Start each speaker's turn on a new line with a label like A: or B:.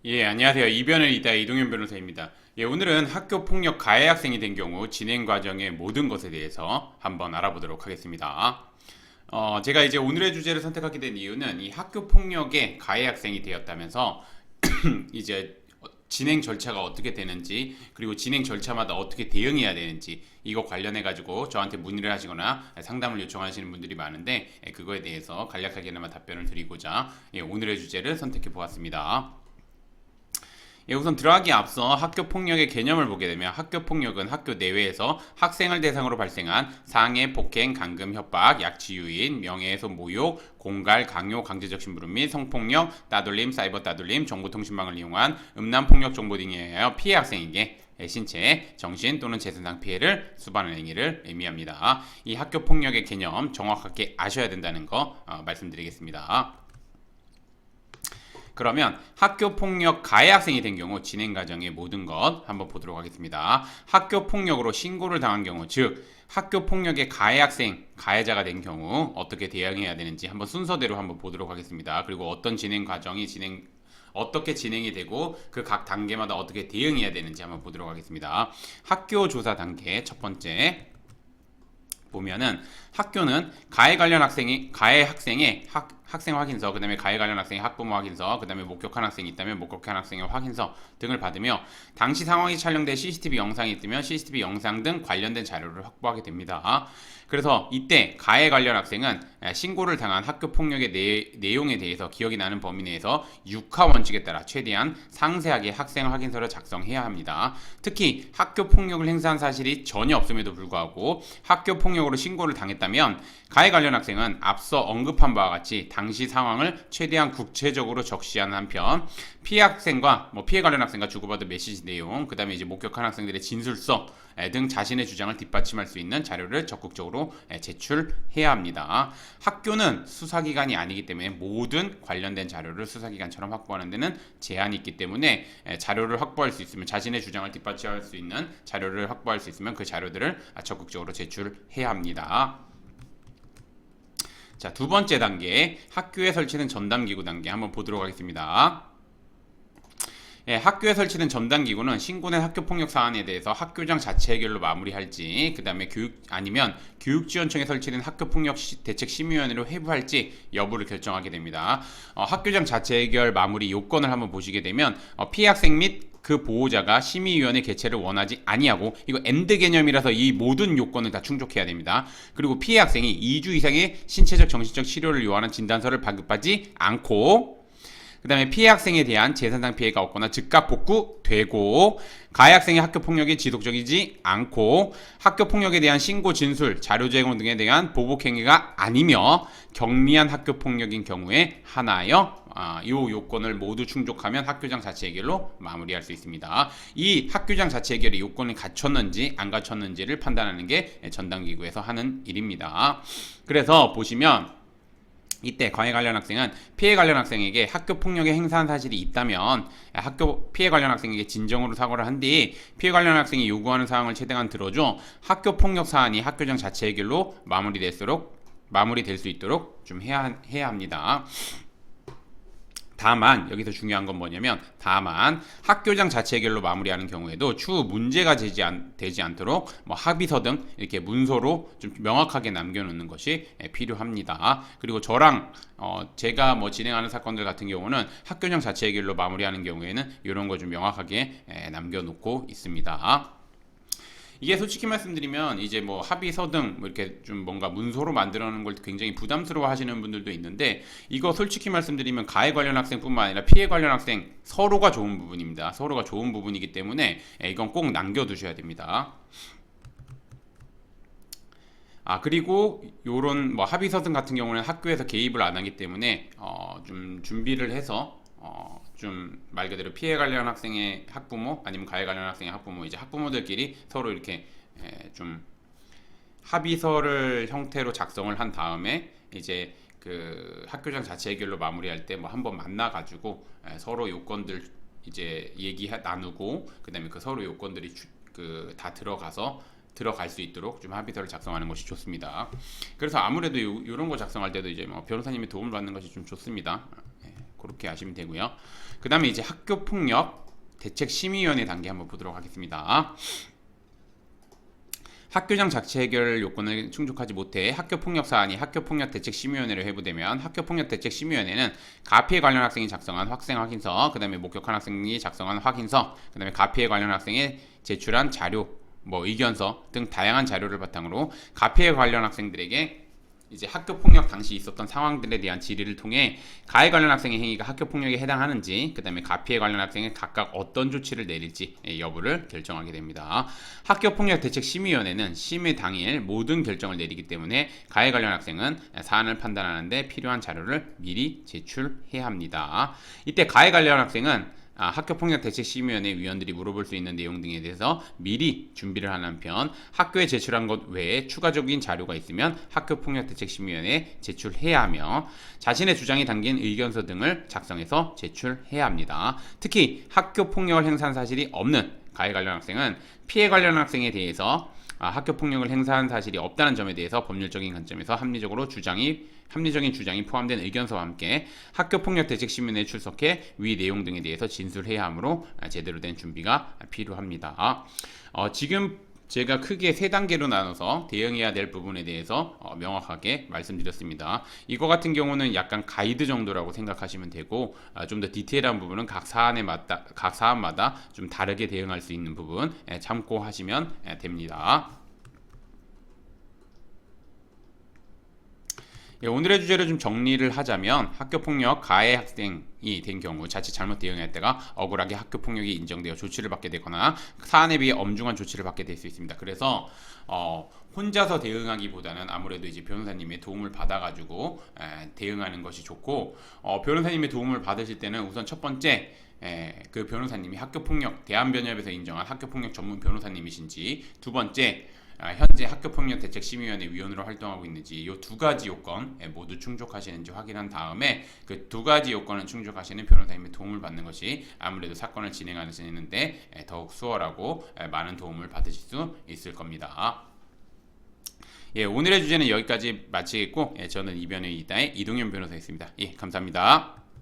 A: 예, 안녕하세요. 이변을 잇다 이동현 변호사입니다. 예, 오늘은 학교 폭력 가해 학생이 된 경우 진행 과정의 모든 것에 대해서 한번 알아보도록 하겠습니다. 제가 이제 오늘의 주제를 선택하게 된 이유는 이 학교 폭력의 가해 학생이 되었다면서 이제 진행 절차가 어떻게 되는지, 그리고 진행 절차마다 어떻게 대응해야 되는지, 이거 관련해 가지고 저한테 문의를 하시거나 상담을 요청하시는 분들이 많은데, 그거에 대해서 간략하게나마 답변을 드리고자 오늘의 주제를 선택해 보았습니다. 예, 우선 들어가기 앞서 학교 폭력의 개념을 보게 되면 학교 폭력은 학교 내외에서 학생을 대상으로 발생한 상해, 폭행, 감금, 협박, 약취 유인, 명예훼손, 모욕, 공갈, 강요, 강제적 심부름 및 성폭력, 따돌림, 사이버 따돌림, 정보통신망을 이용한 음란 폭력 정보 등에 의하여 피해 학생에게 신체, 정신 또는 재산상 피해를 수반하는 행위를 의미합니다. 이 학교 폭력의 개념 정확하게 아셔야 된다는 거 말씀드리겠습니다. 그러면 학교 폭력 가해 학생이 된 경우 진행 과정의 모든 것 한번 보도록 하겠습니다. 학교 폭력으로 신고를 당한 경우, 즉 학교 폭력의 가해 학생, 가해자가 된 경우 어떻게 대응해야 되는지 한번 순서대로 한번 보도록 하겠습니다. 그리고 어떤 진행 과정이 어떻게 진행이 되고 그 각 단계마다 어떻게 대응해야 되는지 한번 보도록 하겠습니다. 학교 조사 단계 첫 번째 보면은 학교는 가해 관련 가해 학생의 학생 확인서, 그 다음에 가해 관련 학생의 학부모 확인서, 그 다음에 목격한 학생이 있다면 목격한 학생의 확인서 등을 받으며 당시 상황이 촬영된 CCTV 영상이 있으면 CCTV 영상 등 관련된 자료를 확보하게 됩니다. 그래서 이때 가해 관련 학생은 신고를 당한 학교 폭력의 내용에 대해서 기억이 나는 범위 내에서 6하 원칙에 따라 최대한 상세하게 학생 확인서를 작성해야 합니다. 특히 학교 폭력을 행사한 사실이 전혀 없음에도 불구하고 학교 폭력으로 신고를 당했다면 가해 관련 학생은 앞서 언급한 바와 같이 당시 상황을 최대한 구체적으로 적시하는 한편 피해 학생과 피해 관련 학생과 주고받은 메시지 내용, 그 다음에 이제 목격한 학생들의 진술서 등 자신의 주장을 뒷받침할 수 있는 자료를 적극적으로 제출해야 합니다. 학교는 수사기관이 아니기 때문에 모든 관련된 자료를 수사기관처럼 확보하는 데는 제한이 있기 때문에 자료를 확보할 수 있으면, 자신의 주장을 뒷받침할 수 있는 자료를 확보할 수 있으면 그 자료들을 적극적으로 제출해야 합니다. 자, 두 번째 단계, 학교에 설치된 전담기구 단계 한번 보도록 하겠습니다. 학교에 설치된 전담기구는 신고된 학교폭력 사안에 대해서 학교장 자체 해결로 마무리할지, 그 다음에 아니면 교육지원청에 설치된 학교폭력 대책심의위원회로 회부할지 여부를 결정하게 됩니다. 학교장 자체 해결 마무리 요건을 한번 보시게 되면 피해 학생 및 그 보호자가 심의위원회 개최를 원하지 아니하고, 이거 엔드 개념이라서 이 모든 요건을 다 충족해야 됩니다. 그리고 피해 학생이 2주 이상의 신체적 정신적 치료를 요하는 진단서를 발급하지 않고, 그 다음에 피해 학생에 대한 재산상 피해가 없거나 즉각 복구되고, 가해 학생의 학교 폭력이 지속적이지 않고, 학교 폭력에 대한 신고 진술, 자료 제공 등에 대한 보복 행위가 아니며 경미한 학교 폭력인 경우에 하나여 이 요건을 모두 충족하면 학교장 자체 해결로 마무리할 수 있습니다. 이 학교장 자체 해결의 요건을 갖췄는지 안 갖췄는지를 판단하는 게 전담기구에서 하는 일입니다. 그래서 보시면 이때 가해 관련 학생은 피해 관련 학생에게 학교 폭력에 행사한 사실이 있다면 피해 관련 학생에게 진정으로 사과를 한 뒤 피해 관련 학생이 요구하는 사항을 최대한 들어줘 학교 폭력 사안이 학교장 자체 해결로 마무리될 수 있도록 좀 해야 합니다. 다만 여기서 중요한 건 뭐냐면, 다만 학교장 자체 해결로 마무리하는 경우에도 추후 문제가 되지 않도록 합의서 등 이렇게 문서로 좀 명확하게 남겨놓는 것이 필요합니다. 그리고 저랑 제가 진행하는 사건들 같은 경우는 학교장 자체 해결로 마무리하는 경우에는 이런 거 좀 명확하게 남겨놓고 있습니다. 이게 솔직히 말씀드리면 이제 합의서 등 이렇게 좀 뭔가 문서로 만들어 놓은 걸 굉장히 부담스러워 하시는 분들도 있는데, 이거 솔직히 말씀드리면 가해 관련 학생뿐만 아니라 피해 관련 학생 서로가 좋은 부분입니다. 서로가 좋은 부분이기 때문에 이건 꼭 남겨두셔야 됩니다. 그리고 요런 합의서 등 같은 경우는 학교에서 개입을 안 하기 때문에 좀 준비를 해서 좀 말 그대로 피해 관련 학생의 학부모 아니면 가해 관련 학생의 학부모, 이제 학부모들끼리 서로 이렇게 좀 합의서를 형태로 작성을 한 다음에 이제 그 학교장 자체 해결로 마무리할 때 한번 만나 가지고 서로 요건들 이제 나누고, 그다음에 그 서로 요건들이 다 들어갈 수 있도록 좀 합의서를 작성하는 것이 좋습니다. 그래서 아무래도 이런 거 작성할 때도 이제 변호사님의 도움을 받는 것이 좀 좋습니다. 그렇게 아시면 되고요. 그 다음에 이제 학교폭력 대책심의위원회 단계 한번 보도록 하겠습니다. 학교장 자체 해결 요건을 충족하지 못해 학교폭력 사안이 학교폭력 대책심의위원회로 회부되면 학교폭력 대책심의위원회는 가피에 관련 학생이 작성한 학생 확인서, 그 다음에 목격한 학생이 작성한 확인서, 그 다음에 가피에 관련 학생이 제출한 자료, 의견서 등 다양한 자료를 바탕으로 가피에 관련 학생들에게 이제 학교폭력 당시 있었던 상황들에 대한 질의를 통해 가해 관련 학생의 행위가 학교폭력에 해당하는지, 그 다음에 가피에 관련 학생은 각각 어떤 조치를 내릴지 여부를 결정하게 됩니다. 학교폭력대책심의위원회는 심의 당일 모든 결정을 내리기 때문에 가해 관련 학생은 사안을 판단하는데 필요한 자료를 미리 제출해야 합니다. 이때 가해 관련 학생은 학교폭력대책심의위원회 위원들이 물어볼 수 있는 내용 등에 대해서 미리 준비를 하는 한편, 학교에 제출한 것 외에 추가적인 자료가 있으면 학교폭력대책심의위원회에 제출해야 하며 자신의 주장이 담긴 의견서 등을 작성해서 제출해야 합니다. 특히 학교폭력을 행사한 사실이 없는 가해 관련 학생은 피해 관련 학생에 대해서 학교폭력을 행사한 사실이 없다는 점에 대해서 법률적인 관점에서 합리적인 주장이 포함된 의견서와 함께 학교폭력대책심의위원회에 출석해 위 내용 등에 대해서 진술해야 하므로 제대로 된 준비가 필요합니다. 지금 제가 크게 세 단계로 나눠서 대응해야 될 부분에 대해서 명확하게 말씀드렸습니다. 이거 같은 경우는 약간 가이드 정도라고 생각하시면 되고, 좀 더 디테일한 부분은 각 사안마다 좀 다르게 대응할 수 있는 부분 참고하시면 됩니다. 오늘의 주제를 좀 정리를 하자면, 학교폭력 가해 학생이 된 경우 자칫 잘못 대응했다가 억울하게 학교폭력이 인정되어 조치를 받게 되거나 사안에 비해 엄중한 조치를 받게 될 수 있습니다. 그래서 혼자서 대응하기보다는 아무래도 이제 변호사님의 도움을 받아가지고 대응하는 것이 좋고, 변호사님의 도움을 받으실 때는 우선 첫 번째, 그 변호사님이 학교폭력 대한변협에서 인정한 학교폭력 전문 변호사님이신지, 두 번째 현재 학교폭력대책심의위원회 위원으로 활동하고 있는지, 이 두 가지 요건 모두 충족하시는지 확인한 다음에 그 두 가지 요건을 충족하시는 변호사님의 도움을 받는 것이 아무래도 사건을 진행하시는데 더욱 수월하고 많은 도움을 받으실 수 있을 겁니다. 오늘의 주제는 여기까지 마치겠고, 저는 이변의 이다의 이동현 변호사였습니다. 감사합니다.